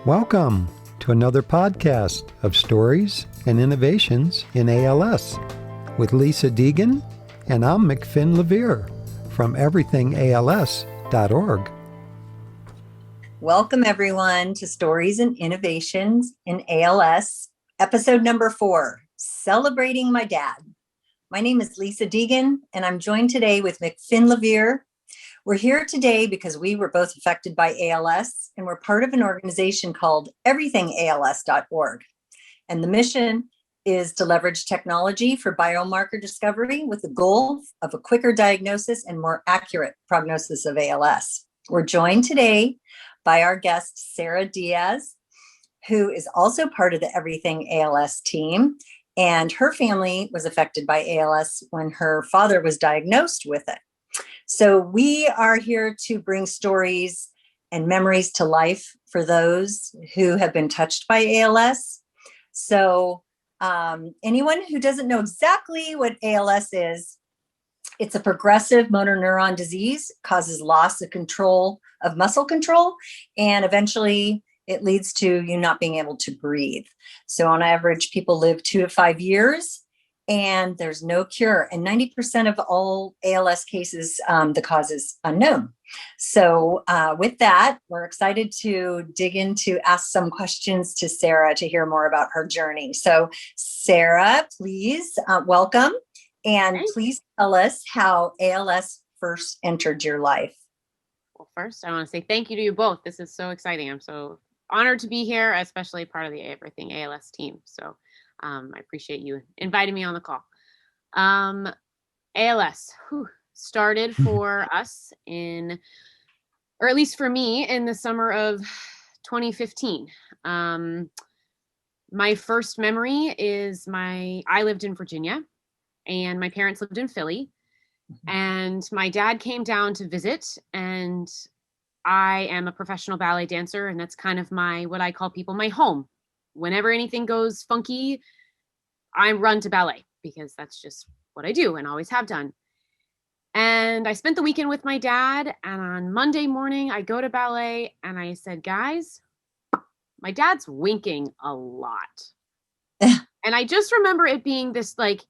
Welcome to another podcast of stories and innovations in ALS with Lisa Deegan, and I'm McFinn from EverythingALS.org. Welcome, everyone, to Stories and Innovations in ALS, episode number 4, Celebrating My Dad. My name is Lisa Deegan, and I'm joined today with McFinn. We're here today because we were both affected by ALS, and we're part of an organization called EverythingALS.org. And the mission is to leverage technology for biomarker discovery with the goal of a quicker diagnosis and more accurate prognosis of ALS. We're joined today by our guest, Sarah Diaz, who is also part of the Everything ALS team. And her family was affected by ALS when her father was diagnosed with it. So we are here to bring stories and memories to life for those who have been touched by ALS. So anyone who doesn't know exactly what ALS is, it's a progressive motor neuron disease, causes loss of control of muscle control, and eventually it leads to you not being able to breathe. So on average, people live 2 to 5 years, and there's no cure. And 90% of all ALS cases, the cause is unknown. So with that, we're excited to dig into, ask some questions to Sarah to hear more about her journey. So Sarah, please, welcome. And please tell us how ALS first entered your life. Well, first, I want to say thank you to you both. This is so exciting. I'm so honored to be here, especially part of the Everything ALS team. So I appreciate you inviting me on the call. ALS started for us or at least for me, in the summer of 2015. My first memory is I lived in Virginia, and my parents lived in Philly, and my dad came down to visit, and I am a professional ballet dancer, and that's kind of what I call people my home. Whenever anything goes funky, I run to ballet because that's just what I do and always have done. And I spent the weekend with my dad, and on Monday morning, I go to ballet, and I said, guys, my dad's winking a lot. And I just remember it being this like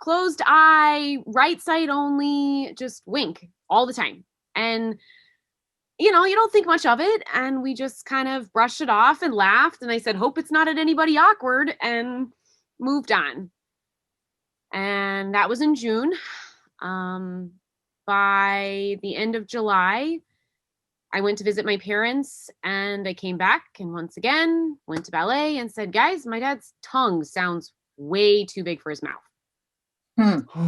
closed eye, right side only, just wink all the time. And you don't think much of it. And we just kind of brushed it off and laughed. And I said, hope it's not at anybody awkward, and moved on. And that was in June. By the end of July, I went to visit my parents, and I came back and once again went to ballet and said, guys, my dad's tongue sounds way too big for his mouth.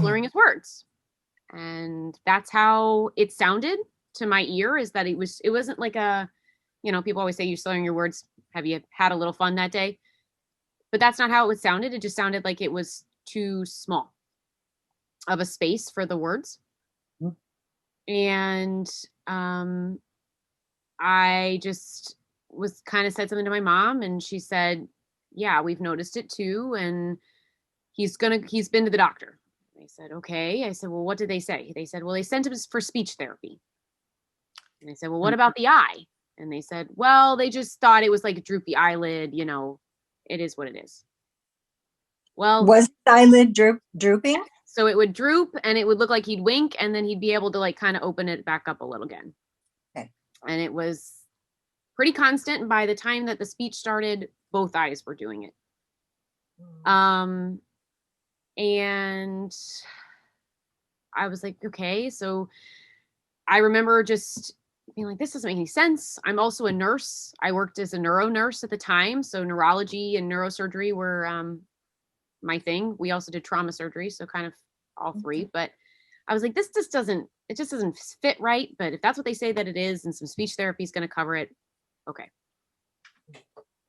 Slurring his words. And that's how it sounded to my ear, is that it wasn't like people always say you're slurring your words. Have you had a little fun that day? But that's not how it sounded. It just sounded like it was too small of a space for the words. And I just said something to my mom, and she said, yeah, we've noticed it too. And he's been to the doctor. I said, okay. I said, well, what did they say? They said, well, they sent him for speech therapy. And I said, well, what about the eye? And they said, well, they just thought it was like a droopy eyelid. It is what it is. Well, was the eyelid drooping? So it would droop, and it would look like he'd wink, and then he'd be able to kind of open it back up a little again. Okay. And it was pretty constant. And by the time that the speech started, both eyes were doing it. And I was like, okay. So I remember just being like, this doesn't make any sense. I'm also a nurse. I worked as a neuro nurse at the time. So neurology and neurosurgery were my thing. We also did trauma surgery. So kind of all three. But I was like, this just doesn't fit right. But if that's what they say that it is, and some speech therapy is going to cover it. Okay.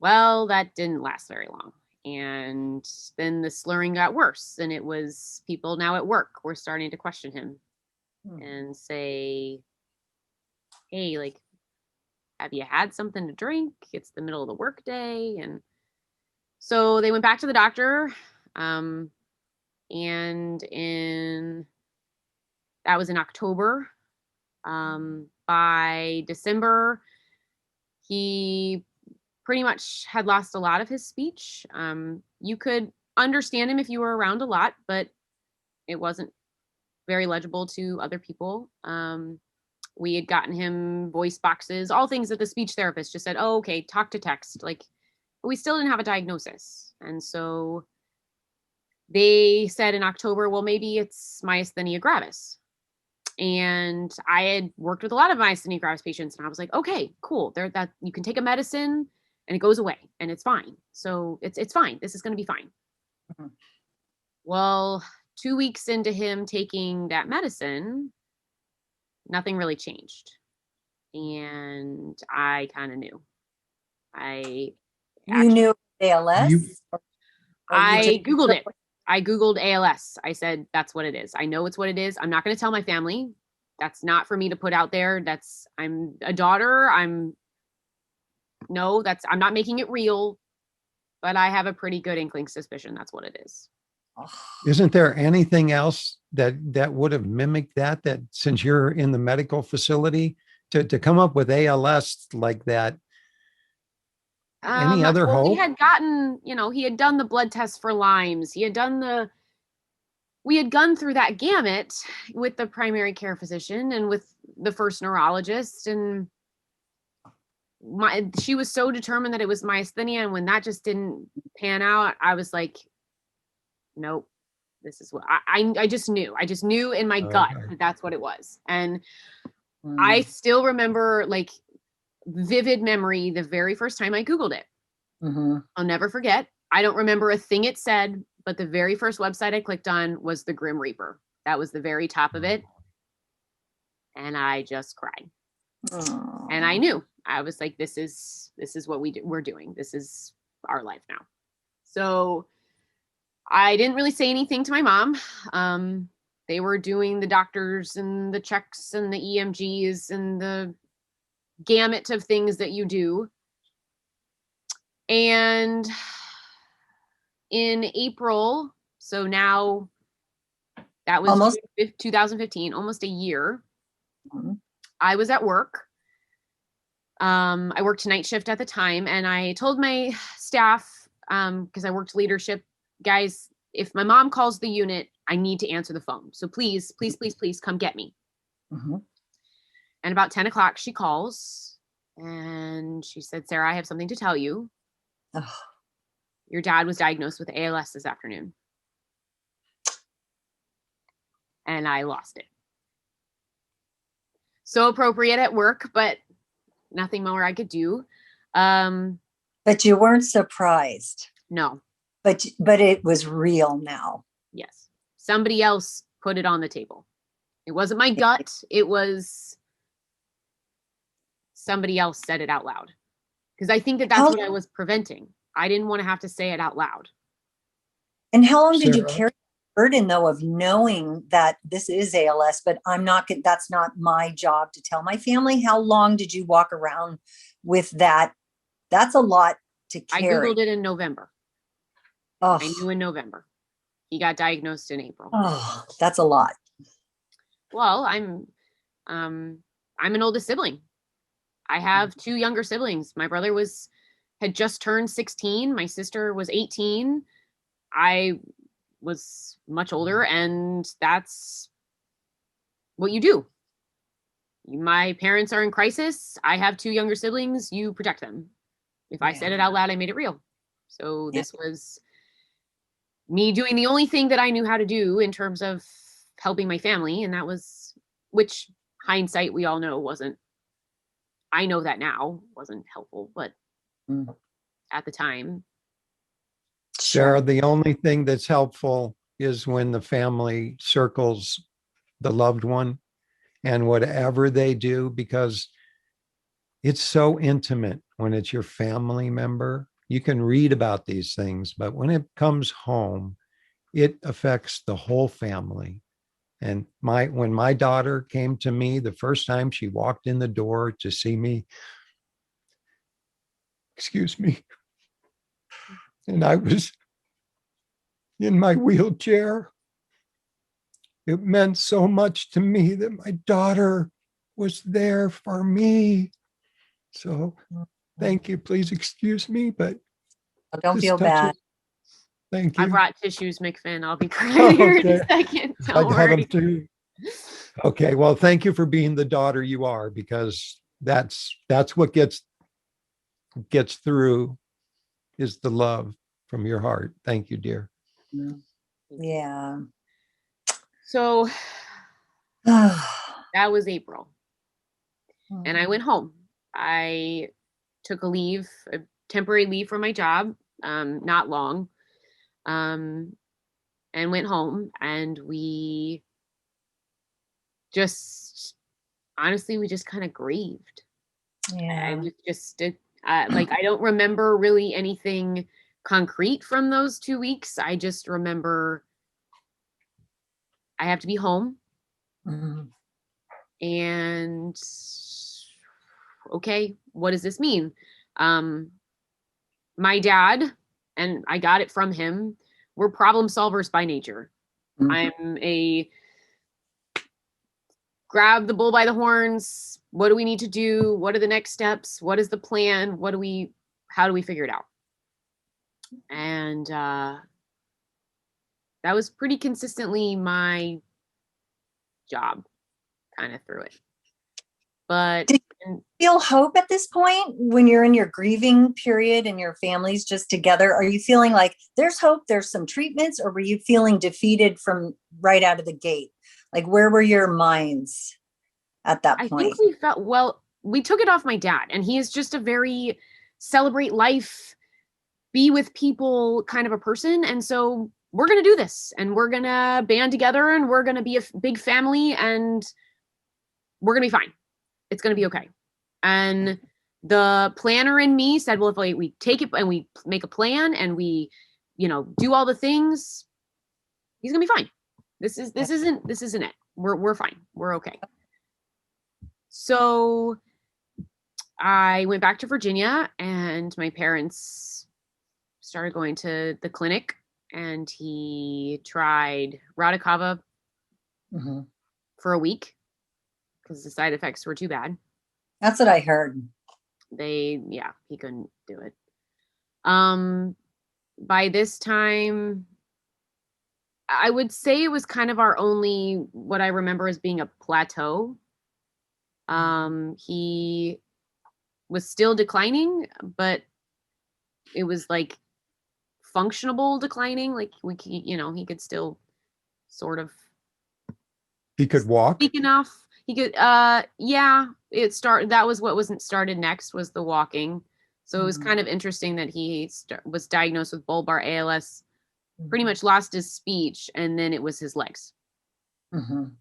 Well, that didn't last very long. And then the slurring got worse, and it was people now at work were starting to question him and say, hey, have you had something to drink? It's the middle of the workday. And so they went back to the doctor. And that was in October. By December, he pretty much had lost a lot of his speech. You could understand him if you were around a lot, but it wasn't very legible to other people. We had gotten him voice boxes, all things that the speech therapist just said, oh, okay, talk to text. Like, but we still didn't have a diagnosis. And so they said in October, well, maybe it's myasthenia gravis. And I had worked with a lot of myasthenia gravis patients, and I was like, okay, cool. That you can take a medicine and it goes away and it's fine. So it's fine. This is going to be fine. Mm-hmm. Well, 2 weeks into him taking that medicine, nothing really changed. And I kind of knew. You knew ALS? I Googled it. I Googled ALS. I said, that's what it is. I know it's what it is. I'm not going to tell my family. That's not for me to put out there. I'm a daughter. I'm not making it real, but I have a pretty good inkling suspicion that's what it is. Isn't there anything else that would have mimicked that since you're in the medical facility to come up with ALS like that? Any other hope? He had gotten, he had done the blood test for Lyme's. We had gone through that gamut with the primary care physician and with the first neurologist. And she was so determined that it was myasthenia. And when that just didn't pan out, I was like, nope, this is what I just knew. I just knew in my gut that that's what it was. And I still remember, like, vivid memory, the very first time I Googled it. Mm-hmm. I'll never forget. I don't remember a thing it said, but the very first website I clicked on was the Grim Reaper. That was the very top of it. And I just cried. Aww. And I knew. I was like, this is what we're doing. This is our life now. So I didn't really say anything to my mom. They were doing the doctors and the checks and the EMGs and the gamut of things that you do. And in April, so now that was almost 2015, almost a year, I was at work. I worked night shift at the time, and I told my staff, because I worked leadership, guys, if my mom calls the unit, I need to answer the phone. So please, please, please, please come get me. Mm-hmm. And about 10 o'clock, she calls and she said, Sarah, I have something to tell you. Oh. Your dad was diagnosed with ALS this afternoon. And I lost it. So appropriate at work, but nothing more I could do. But you weren't surprised. No. But it was real now. Yes. Somebody else put it on the table. It wasn't my gut. It was somebody else said it out loud. Because I think that's what I was preventing. I didn't want to have to say it out loud. And how long did you carry the burden, though, of knowing that this is ALS, but that's not my job to tell my family? How long did you walk around with that? That's a lot to carry. I Googled it in November. Oh. I knew in November. He got diagnosed in April. Oh, that's a lot. Well, I'm an oldest sibling. I have two younger siblings. My brother had just turned 16. My sister was 18. I was much older, and that's what you do. My parents are in crisis. I have two younger siblings. You protect them. If I said it out loud, I made it real. So this was me doing the only thing that I knew how to do in terms of helping my family. And that was, which hindsight we all know I know that now wasn't helpful, but at the time. Sarah, the only thing that's helpful is when the family circles the loved one and whatever they do, because it's so intimate when it's your family member. You can read about these things, but when it comes home, it affects the whole family. And when my daughter came to me the first time she walked in the door to see me, and I was in my wheelchair, it meant so much to me that my daughter was there for me. So Thank you. Please excuse me, but Oh, don't this feel bad. touches- Thank I you. brought tissues, McFinn. I'll be crying here in a Okay. second. I'd Don't have them worry. too. Okay. Well, thank you for being the daughter you are, because that's what gets through, is the love from your heart. Thank you, dear. Yeah. So Oh, that was April. And I went home. I took a temporary leave from my job, not long, and went home. And we just, honestly, we just kind of grieved. I yeah. was just, like, I don't remember really anything concrete from those 2 weeks. I just remember I have to be home. Mhm. And okay, what does this mean? My dad, and I got it from him, we're problem solvers by nature. Mhm. I'm a grab the bull by the horns. What do we need to do? What are the next steps? What is the plan? How do we figure it out? And that was pretty consistently my job, kind of through it. But Did Feel hope at this point when you're in your grieving period and your family's just together? Are you feeling like there's hope, there's some treatments, or were you feeling defeated from right out of the gate? Like, where were your minds at that I point? think we felt, well, we took it off my dad, and he is just a very celebrate life, be with people kind of a person. And so we're going to do this, and we're going to band together, and we're going to be a big family, and we're going to be fine. It's going to be okay. And the planner in me said, well, if we take it and we make a plan and we, do all the things, he's going to be fine. This isn't it. We're fine. We're okay. So I went back to Virginia, and my parents started going to the clinic, and he tried Radicava Mhm. for a week because the side effects were too bad. That's what I heard. He couldn't do it. By this time, I would say it was kind of our only, what I remember as being a plateau. He was still declining, but it was like functional declining. Like he could still sort of He could walk. speak enough. He could, that was what wasn't started next, was the walking. So it was kind of interesting that he was diagnosed with bulbar ALS, pretty much lost his speech, and then it was his legs. Mhm.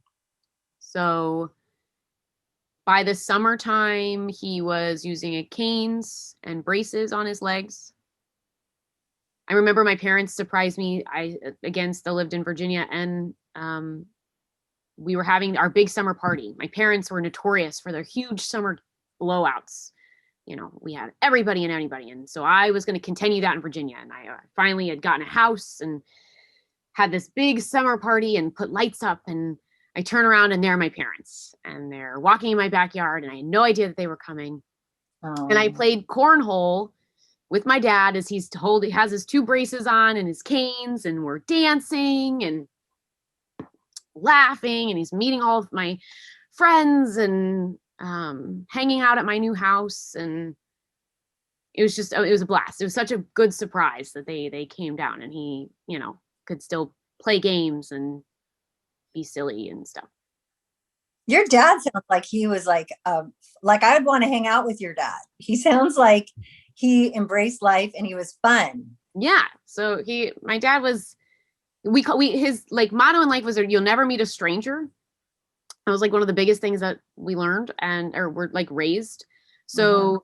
So by the summertime, he was using a canes and braces on his legs. I remember my parents surprised me. I, again, still lived in Virginia, and we were having our big summer party. My parents were notorious for their huge summer blowouts. We had everybody and anybody. And so I was going to continue that in Virginia. And I finally had gotten a house and had this big summer party and put lights up. And I turn around, and they're my parents, and they're walking in my backyard, and I had no idea that they were coming. Oh. And I played cornhole with my dad as he has his two braces on and his canes, and we're dancing and laughing, and he's meeting all of my friends and hanging out at my new house. And it was a blast. It was such a good surprise that they came down, and he could still play games and be silly and stuff. Your dad sounds like he was like I'd want to hang out with your dad. He sounds like he embraced life and he was fun. Yeah. So my dad was, his like motto in life was, you'll never meet a stranger. That was like one of the biggest things that we learned or were like raised. So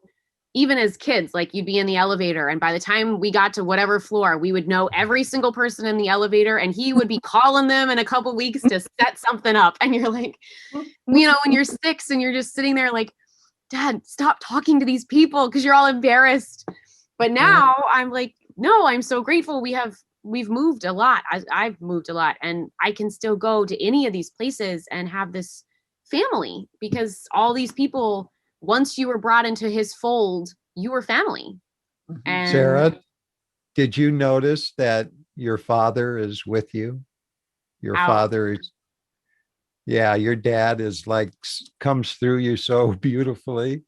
even as kids, like, you'd be in the elevator, and by the time we got to whatever floor, we would know every single person in the elevator, and he would be calling them in a couple weeks to set something up. And you're like, when you're 6 and you're just sitting there like, Dad, stop talking to these people because you're all embarrassed. But now I'm like, no, I'm so grateful. We've moved a lot. I've moved a lot, and I can still go to any of these places and have this family, because all these people, once you were brought into his fold, you were family. Mhm. And Sarah, did you notice that your father is with you? Your Ouch. father is, yeah, your dad is like, comes through you so beautifully.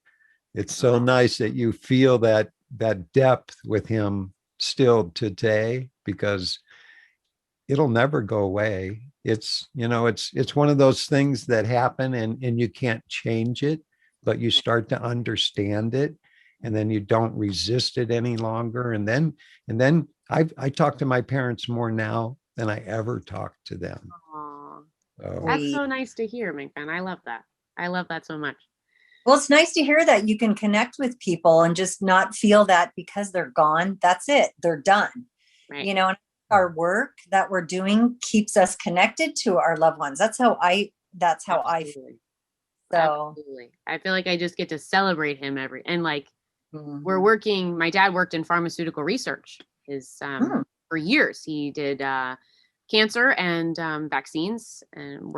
It's so nice that you feel that depth with him still today, because it'll never go away. It's, it's one of those things that happen, and you can't change it, but you start to understand it, and then you don't resist it any longer. And then I talk to my parents more now than I ever talked to them. Aw, So, that's so nice to hear, McFinn. I love that. I love that so much. Well, it's nice to hear that you can connect with people and just not feel that because they're gone, that's it, they're done. Right. And our work that we're doing keeps us connected to our loved ones. That's how I feel. Absolutely. So Absolutely. I feel like I just get to celebrate him we're mhm. working, my dad worked in pharmaceutical research for years. He did cancer and vaccines, and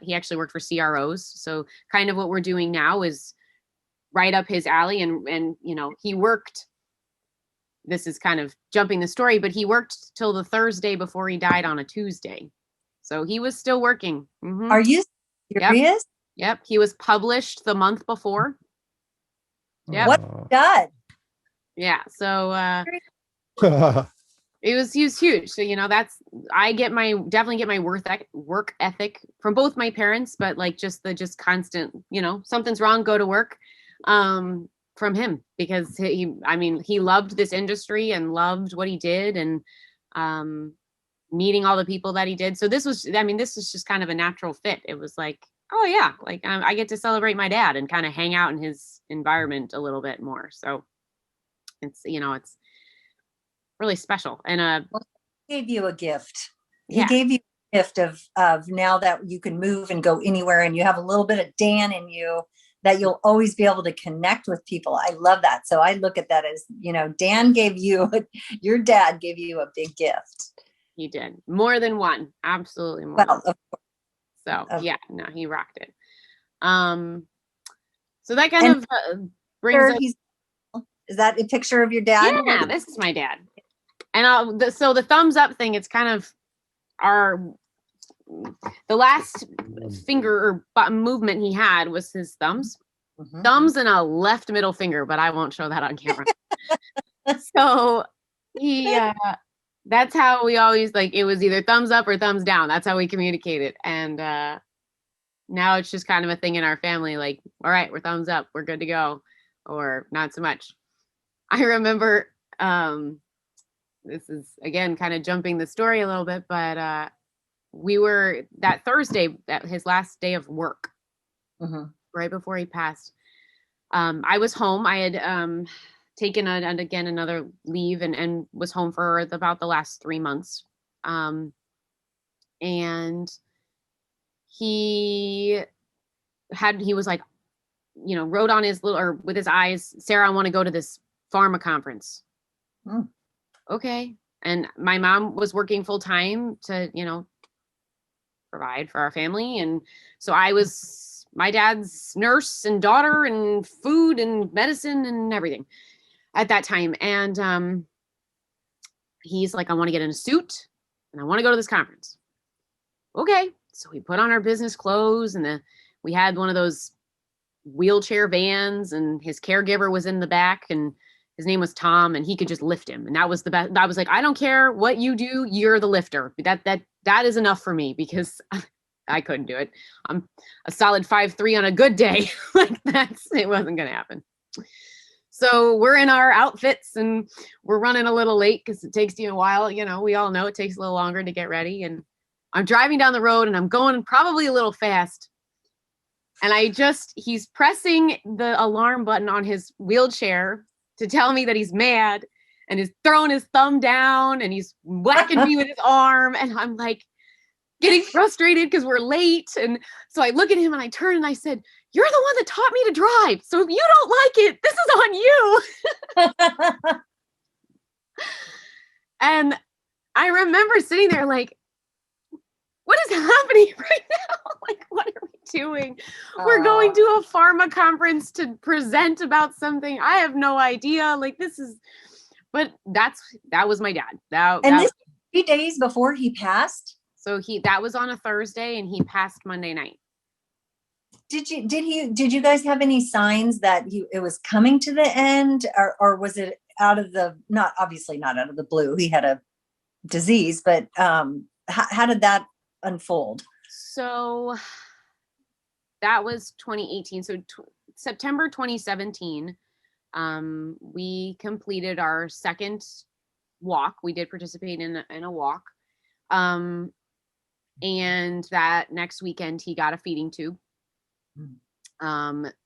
he actually worked for CROs. So kind of what we're doing now is right up his alley. And he worked, this is kind of jumping the story, but he worked till the Thursday before he died on a Tuesday. So he was still working. Mhm. Are you serious? Yep. He was published the month before. Yep. What done? Yeah. So he was huge. So, I definitely get my work ethic from both my parents, but like just constant, something's wrong, go to work, from him, because he loved this industry and loved what he did, and, meeting all the people that he did. So this was just kind of a natural fit. It was like, oh yeah, like I get to celebrate my dad and kind of hang out in his environment a little bit more. So it's really special. And He gave you a gift. Yeah. He gave you a gift of now that you can move and go anywhere, and you have a little bit of Dan in you, that you'll always be able to connect with people. I love that. So I look at that as, Dan gave you, your dad gave you a big gift. He did more than one. Absolutely more. Well, than one. So yeah, no, he rocked it. So that kind of brings up. Is that a picture of your dad? Yeah, this is my dad. And so the thumbs up thing, it's kind of the last finger or button movement he had was his thumbs. Mm-hmm. Thumbs and a left middle finger, but I won't show that on camera. So that's how we always, it was either thumbs up or thumbs down. That's how we communicated. And now it's just kind of a thing in our family, like, all right, we're thumbs up, we're good to go, or not so much. I remember, this is, again, kind of jumping the story a little bit, but we were, that Thursday, his last day of work, right before he passed, I was home. I had taken another leave and was home for about the last 3 months. And he was like, wrote on his with his eyes, Sarah, I want to go to this pharma conference. Okay. And my mom was working full time to, provide for our family. And so I was my dad's nurse and daughter and food and medicine and everything at that time. And he's like, I want to get in a suit and I want to go to this conference. Okay. So we put on our business clothes, and we had one of those wheelchair vans, and his caregiver was in the back, and his name was Tom, and he could just lift him. And that was the best. I was like, I don't care what you do, you're the lifter. That is enough for me, because I couldn't do it. I'm a solid 5'3" on a good day. It wasn't going to happen. So we're in our outfits, and we're running a little late because it takes you a while. We all know it takes a little longer to get ready. And I'm driving down the road, and I'm going probably a little fast. And he's pressing the alarm button on his wheelchair to tell me that he's mad, and he's throwing his thumb down, and he's whacking me with his arm. And I'm like getting frustrated because we're late. And so I look at him and I turn and I said, you're the one that taught me to drive. So if you don't like it, this is on you. And I remember sitting there like, what is happening right now? Like, what are we doing? We're going to a pharma conference to present about something. I have no idea. Like, but that was my dad. And this 3 days before he passed? So that was on a Thursday and he passed Monday night. Did you guys have any signs that it was coming to the end, or was it obviously not out of the blue? He had a disease, but how did that unfold? So that was 2018. So September 2017, we completed our second walk. We did participate in a walk. And that next weekend he got a feeding tube.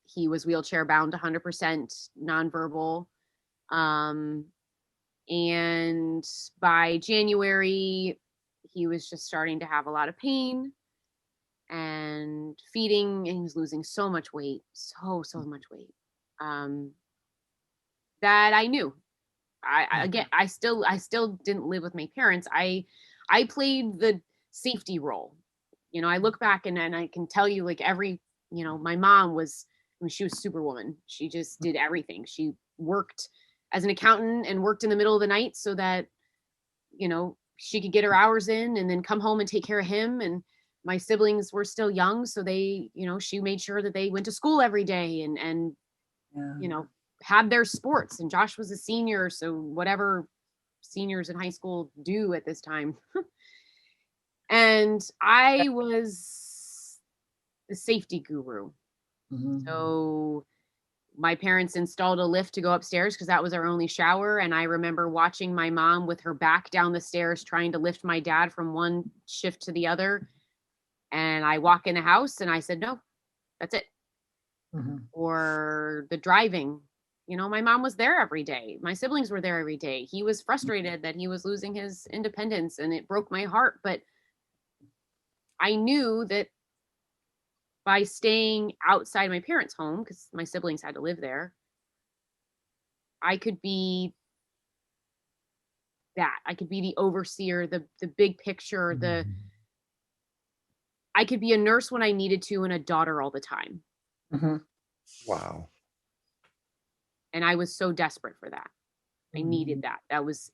He was wheelchair bound, 100% nonverbal. And by January, he was just starting to have a lot of pain and feeding, and he was losing so much weight, so much weight, that I knew. I still didn't live with my parents. I played the safety role. You know, I look back and I can tell you, like, my mom she was superwoman. She just did everything. She worked as an accountant and worked in the middle of the night so that, she could get her hours in and then come home and take care of him. And my siblings were still young. So they, she made sure that they went to school every day and had their sports. And Josh was a senior. So whatever seniors in high school do at this time. And I was the safety guru. Mm-hmm. So my parents installed a lift to go upstairs because that was our only shower. And I remember watching my mom with her back down the stairs trying to lift my dad from one shift to the other. And I walk in the house and I said, no, that's it. Mm-hmm. Or the driving, my mom was there every day. My siblings were there every day. He was frustrated that he was losing his independence and it broke my heart. But I knew that by staying outside my parents' home, because my siblings had to live there, I could be that. I could be the overseer, the big picture, I could be a nurse when I needed to and a daughter all the time. Mm-hmm. Wow. And I was so desperate for that. I needed that. That was,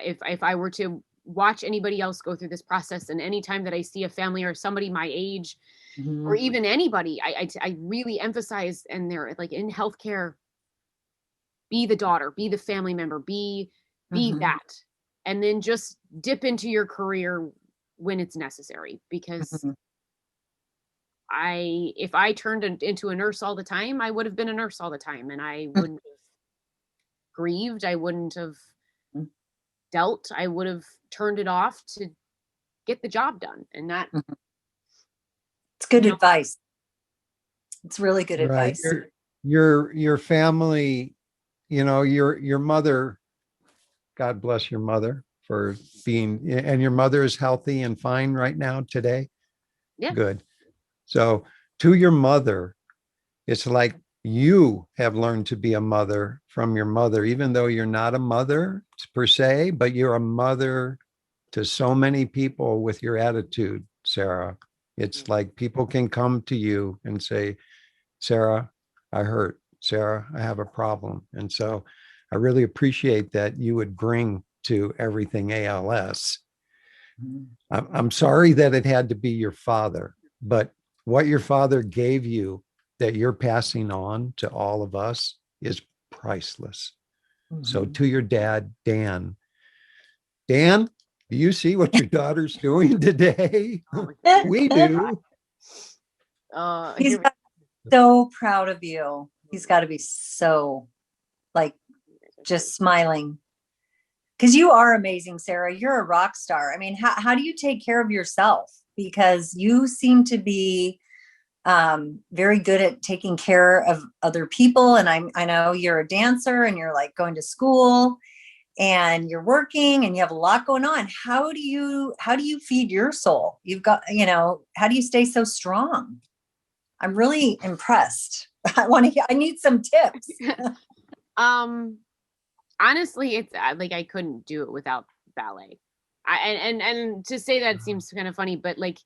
if I were to watch anybody else go through this process, and anytime that I see a family or somebody my age, or even anybody, I really emphasize, and they're like in healthcare, be the daughter, be the family member, be that, and then just dip into your career when it's necessary. Because if I turned into a nurse all the time, I would have been a nurse all the time, and I wouldn't have grieved. I wouldn't have dealt. I would have turned it off to get the job done, and that. It's good advice. It's really good advice. Your family, your mother, God bless your mother for being, and your mother is healthy and fine right now today. Yeah. Good. So to your mother, it's like you have learned to be a mother from your mother, even though you're not a mother per se, but you're a mother to so many people with your attitude, Sarah. It's like people can come to you and say, Sarah, I hurt. Sarah, I have a problem. And so I really appreciate that you would bring to Everything ALS. I'm sorry that it had to be your father, but what your father gave you that you're passing on to all of us is priceless. So to your dad, Dan, do you see what your daughter's doing today? We do. He's so proud of you. He's got to be so, just smiling. Because you are amazing, Sarah. You're a rock star. I mean, how do you take care of yourself? Because you seem to be very good at taking care of other people. And I know you're a dancer and you're going to school and you're working and you have a lot going on. How do you feed your soul? You've got, how do you stay so strong? I'm really impressed. I need some tips. Honestly, it's I couldn't do it without ballet. And to say that seems kind of funny, but like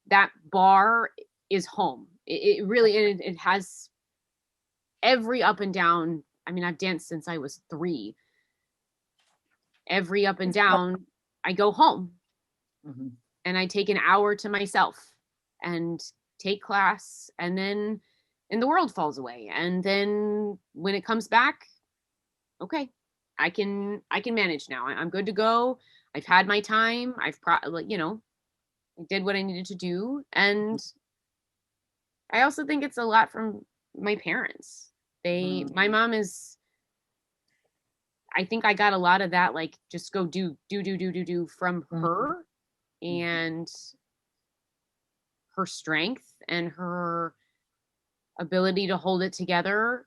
that bar is home. It really, it has every up and down. I mean, I've danced since I was 3. Every up and down, I go home and I take an hour to myself and take class, and then the world falls away. And then when it comes back, okay, I can manage now. I'm good to go. I've had my time. I did what I needed to do. And I also think it's a lot from my parents. My mom is, I think I got a lot of that, like, just go do from her, and her strength and her ability to hold it together,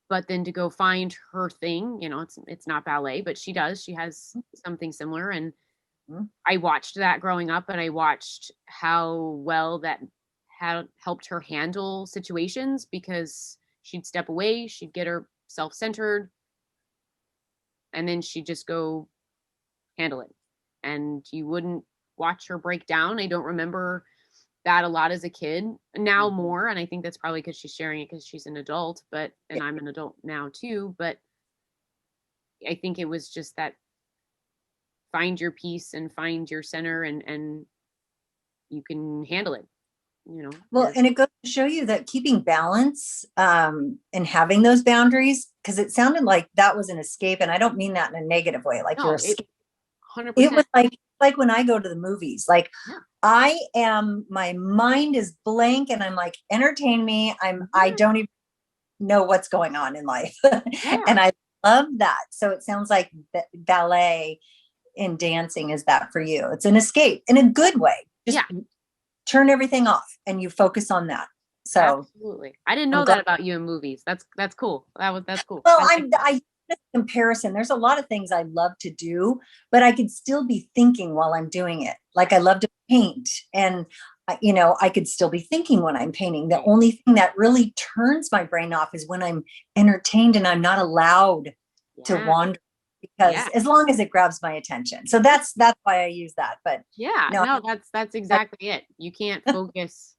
but then to go find her thing. It's not ballet, but she has something similar. And I watched that growing up, and I watched how well that had helped her handle situations, because she'd step away, she'd get herself centered, and then she'd just go handle it. And you wouldn't watch her break down. I don't remember that a lot as a kid. Now more, and I think that's probably because she's sharing it because she's an adult, and I'm an adult now too. But I think it was just that find your peace and find your center, and you can handle it. Well, and it goes to show you that keeping balance and having those boundaries, because it sounded like that was an escape, and I don't mean that in a negative way, like you're escaping. 100%. It was like when I go to the movies, like my mind is blank, and I'm like, entertain me. I don't even know what's going on in life. And I love that. So it sounds like ballet and dancing is that for you. It's an escape in a good way. Just turn everything off and you focus on that. So absolutely. I didn't know that about you in movies. That's cool. That's cool. Well, I comparison. There's a lot of things I love to do, but I could still be thinking while I'm doing it. Like I love to paint, and I could still be thinking when I'm painting. The only thing that really turns my brain off is when I'm entertained and I'm not allowed to wander, because as long as it grabs my attention. So that's why I use that. But that's exactly it. You can't focus,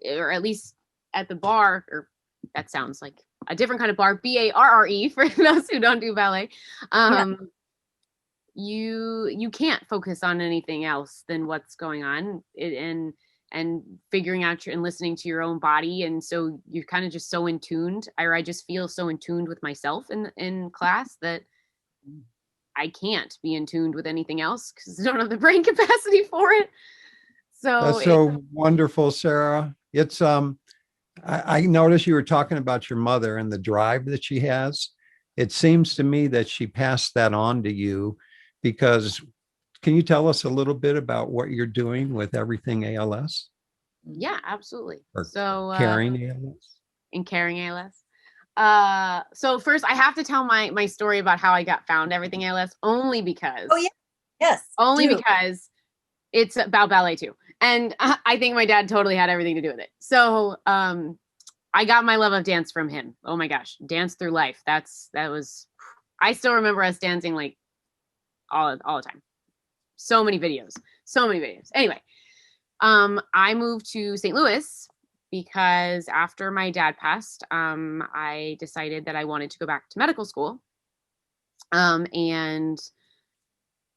or at least at the bar, or that sounds like a different kind of bar, BARRE for those who don't do ballet. You can't focus on anything else than what's going on, and figuring out and listening to your own body. And so you're kind of just so in tuned, or I just feel so in tuned with myself in class that I can't be in tuned with anything else, because I don't have the brain capacity for it. So that's so wonderful, Sarah. It's I noticed you were talking about your mother and the drive that she has. It seems to me that she passed that on to you, because can you tell us a little bit about what you're doing with Everything ALS? Yeah, absolutely. Or so Caring ALS? In Caring ALS. So first I have to tell my story about how I got found Everything ALS, only because because it's about ballet too. And I think my dad totally had everything to do with it. So I got my love of dance from him. Oh my gosh, Dance Through Life. That was, I still remember us dancing like all the time. So many videos. Anyway, I moved to St. Louis because after my dad passed, I decided that I wanted to go back to medical school. And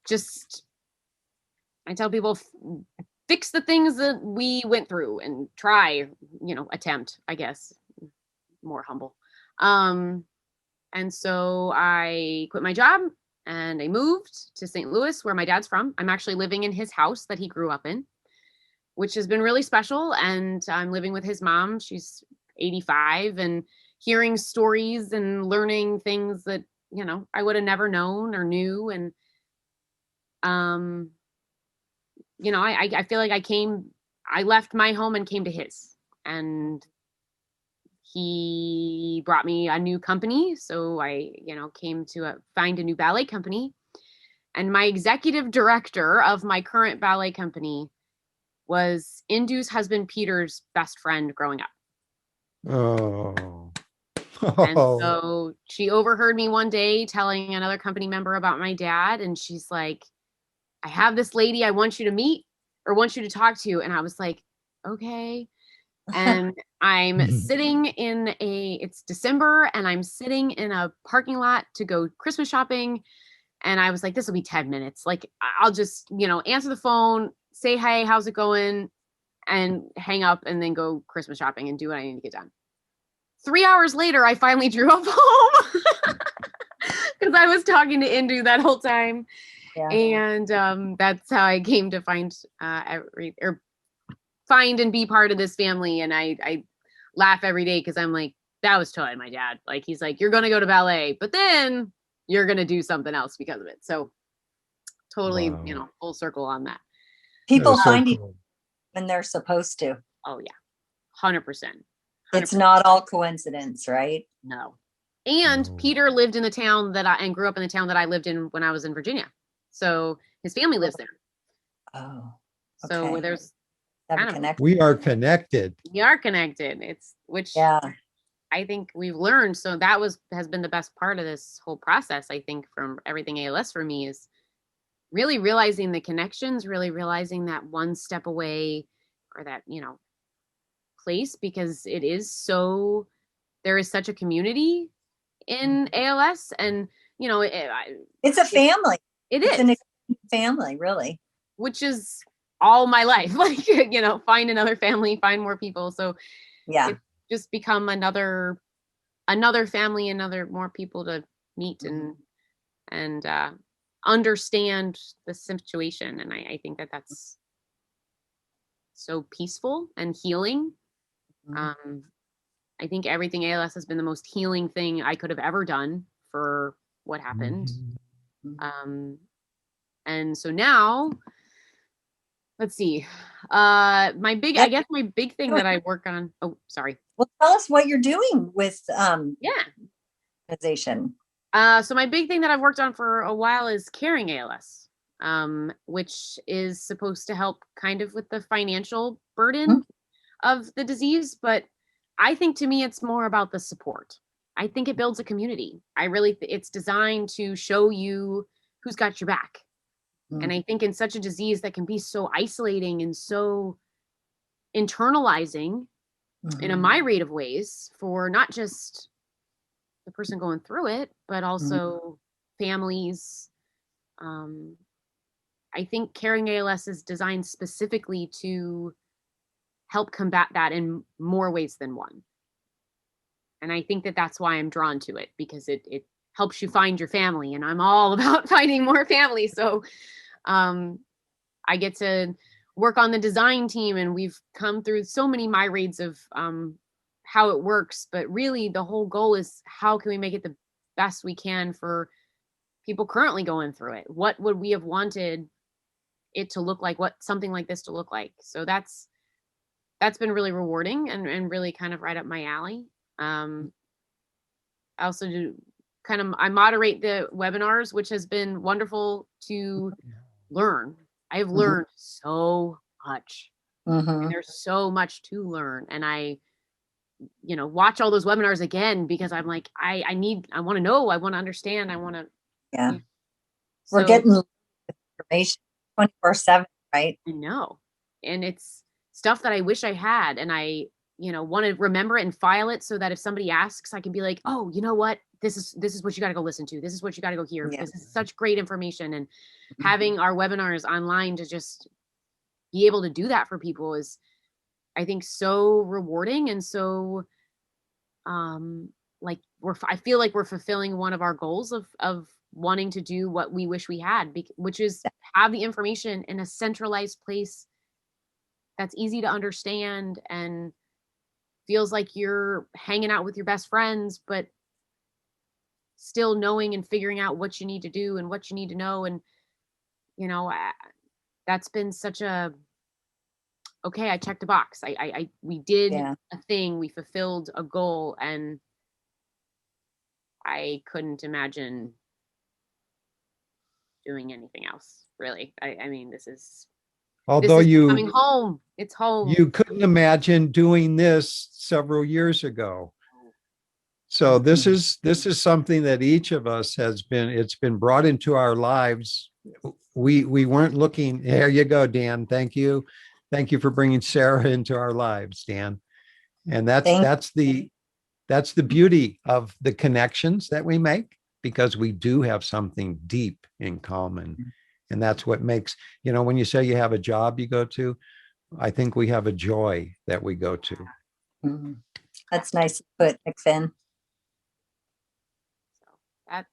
just, I tell people, fix the things that we went through and try, attempt, I guess, more humble. And so I quit my job and I moved to St. Louis, where my dad's from. I'm actually living in his house that he grew up in, which has been really special. And I'm living with his mom. She's 85, and hearing stories and learning things that, I would have never known or knew. And, I feel like I left my home and came to his, and he brought me a new company. So I, came to find a new ballet company, and my executive director of my current ballet company was Indu's husband, Peter's best friend growing up. Oh. And so she overheard me one day telling another company member about my dad. And she's like, I have this lady I want you to meet or want you to talk to. And I was like, okay. And I'm sitting it's December and I'm sitting in a parking lot to go Christmas shopping. And I was like, this will be 10 minutes. Like, I'll just, answer the phone, say, hey, how's it going? And hang up and then go Christmas shopping and do what I need to get done. 3 hours later, I finally drew up home because I was talking to Indu that whole time. Yeah. And that's how I came to find and be part of this family. And I laugh every day because I'm like, that was totally my dad. Like, he's like, you're going to go to ballet, but then you're going to do something else because of it. So totally, Wow. full circle on that. People That was so find each cool. other when they're supposed to. Oh yeah. 100%. It's not all coincidence, right? No. And No. Peter lived in the town and grew up in the town that I lived in when I was in Virginia. So his family lives there. Oh, So okay. there's Have a kind of- connection. We are connected. we are connected. Which Yeah. I think we've learned. So that has been the best part of this whole process. I think from Everything ALS for me is really realizing the connections, really realizing that one step away or that, place, because there is such a community in ALS and, It's a family. It's an extended family, really. which is all my life, like, find another family, find more people. So Yeah. it's just become another family, more people to meet and understand the situation. And I think that's so peaceful and healing. I think Everything ALS has been the most healing thing I could have ever done for what happened. And so now, let's see. I guess my big thing that I work on. Oh, sorry. Well, tell us what you're doing with Yeah. organization. So my big thing that I've worked on for a while is Caring ALS, which is supposed to help kind of with the financial burden of the disease. But I think to me, it's more about the support. I think it builds a community. It's designed to show you who's got your back. And I think in such a disease that can be so isolating and so internalizing in a myriad of ways for not just the person going through it, but also families. I think Caring ALS is designed specifically to help combat that in more ways than one. And I think that's why I'm drawn to it, because it helps you find your family, and I'm all about finding more family. So I get to work on the design team, and we've come through so many myriads of how it works, but really the whole goal is how can we make it the best we can for people currently going through it? What would we have wanted it to look like, what something like this to look like? So that's been really rewarding and really kind of right up my alley. I also I moderate the webinars, which has been wonderful to learn. I have learned so much. And there's so much to learn. And I, watch all those webinars again because I'm like, I want to know, I want to understand, I want to. Yeah. We're getting information 24/7, right? I know. And it's stuff that I wish I had. And I, want to remember it and file it so that if somebody asks, I can be like, oh, you know what? This is what you got to go listen to. This is what you got to go hear. Yeah. This is such great information. And having our webinars online to just be able to do that for people is, I think, so rewarding. And so, I feel like we're fulfilling one of our goals of wanting to do what we wish we had, which is have the information in a centralized place that's easy to understand and feels like you're hanging out with your best friends, but still knowing and figuring out what you need to do and what you need to know. And, that's been such a, okay, I checked a box. We did a thing, we fulfilled a goal, and I couldn't imagine doing anything else, really. I mean, this is coming home. It's home. You couldn't imagine doing this several years ago. So this is something that each of us it's been brought into our lives we weren't looking. There you go, Dan. Thank you. Thank you for bringing Sarah into our lives, Dan. And Thank that's the beauty of the connections that we make, because we do have something deep in common. And that's what makes, when you say you have a job you go to, I think we have a joy that we go to. Mhm. That's nice to put, McFinn. So that,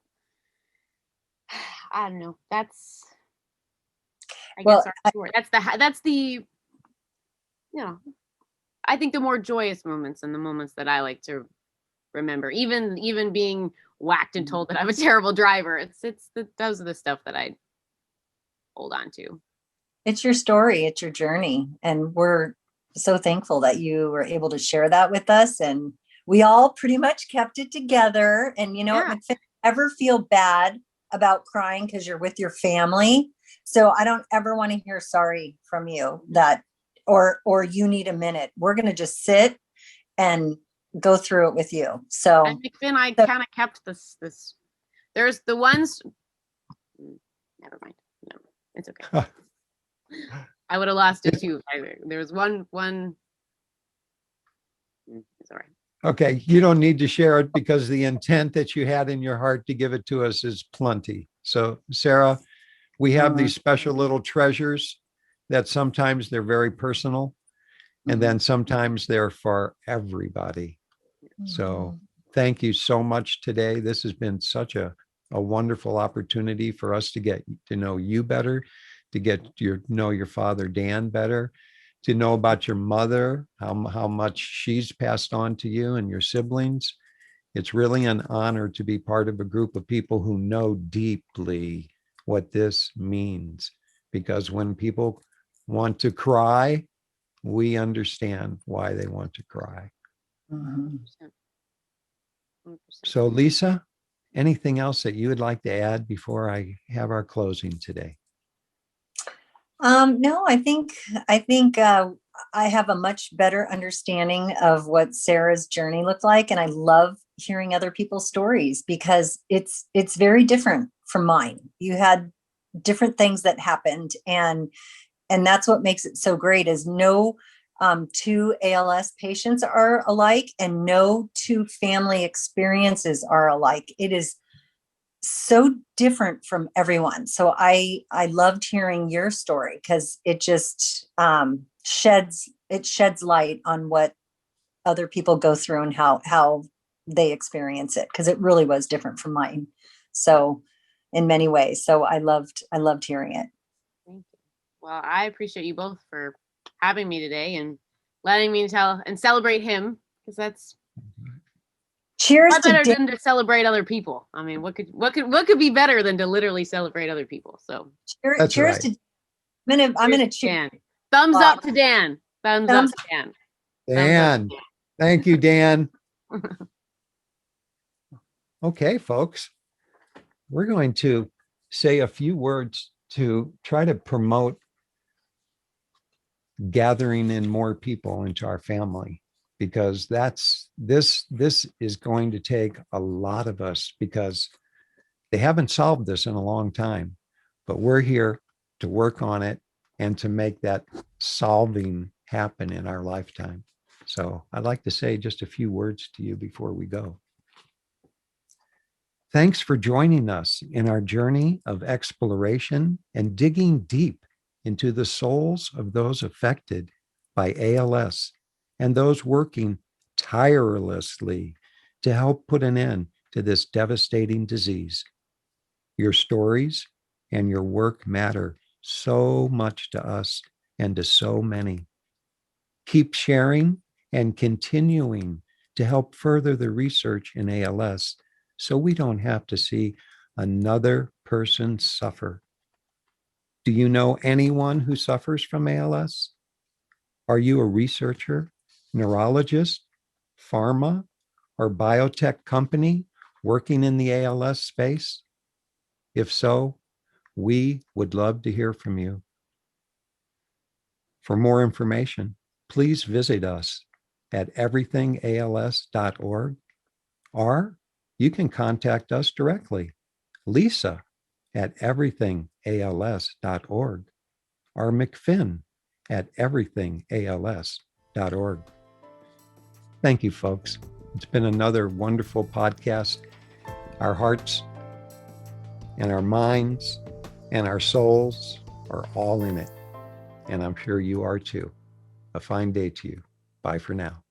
I don't know. That's, I Well, guess, our story. That's the, I think the more joyous moments and the moments that I like to remember, even being whacked and told that I'm a terrible driver. Those are the stuff that I hold on to. It's your story, it's your journey. And we're so thankful that you were able to share that with us. And we all pretty much kept it together. And you know what, McFinn, ever feel bad about crying because you're with your family? So I don't ever want to hear sorry from you that, or you need a minute. We're going to just sit and go through it with you. So And McFinn, I kind of kept this. There's the ones. Never mind. No, it's okay. I would have lost it too. There was one. It's all right. Okay, you don't need to share it because the intent that you had in your heart to give it to us is plenty. So, Sarah, we have these special little treasures that sometimes they're very personal, and then sometimes they're for everybody. So thank you so much today. This has been such a wonderful opportunity for us to get to know you better, to get know your father, Dan, better, to know about your mother, how much she's passed on to you and your siblings. It's really an honor to be part of a group of people who know deeply what this means, because when people want to cry, we understand why they want to cry. 100%. So, Lisa, anything else that you would like to add before I have our closing today? No, I think I have a much better understanding of what Sarah's journey looked like, and I love hearing other people's stories because it's very different from mine. You had different things that happened, and that's what makes it so great. Is no two ALS patients are alike, and no two family experiences are alike. It is so different from everyone. So I loved hearing your story because it just sheds light on what other people go through and how they experience it, because it really was different from mine. So in many ways. So I loved hearing it. Thank you. Well, I appreciate you both for having me today and letting me tell and celebrate him, because that's cheers better than to celebrate other people. I mean, what could be better than to literally celebrate other people? So that's cheers right. to I'm gonna cheer. Thumbs up to Dan. Thumbs up to Dan. Dan. Thank you, Dan. Okay, folks, we're going to say a few words to try to promote gathering in more people into our family, because this is going to take a lot of us, because they haven't solved this in a long time, but we're here to work on it and to make that solving happen in our lifetime. So I'd like to say just a few words to you before we go. Thanks for joining us in our journey of exploration and digging deep into the souls of those affected by ALS and those working tirelessly to help put an end to this devastating disease. Your stories and your work matter so much to us and to so many. Keep sharing and continuing to help further the research in ALS, so we don't have to see another person suffer. Do you know anyone who suffers from ALS? Are you a researcher, neurologist, pharma, or biotech company working in the ALS space? If so, we would love to hear from you. For more information, please visit us at everythingals.org, or you can contact us directly, Lisa at EverythingALS.org or McFinn at EverythingALS.org. Thank you, folks. It's been another wonderful podcast. Our hearts and our minds and our souls are all in it. And I'm sure you are too. A fine day to you. Bye for now.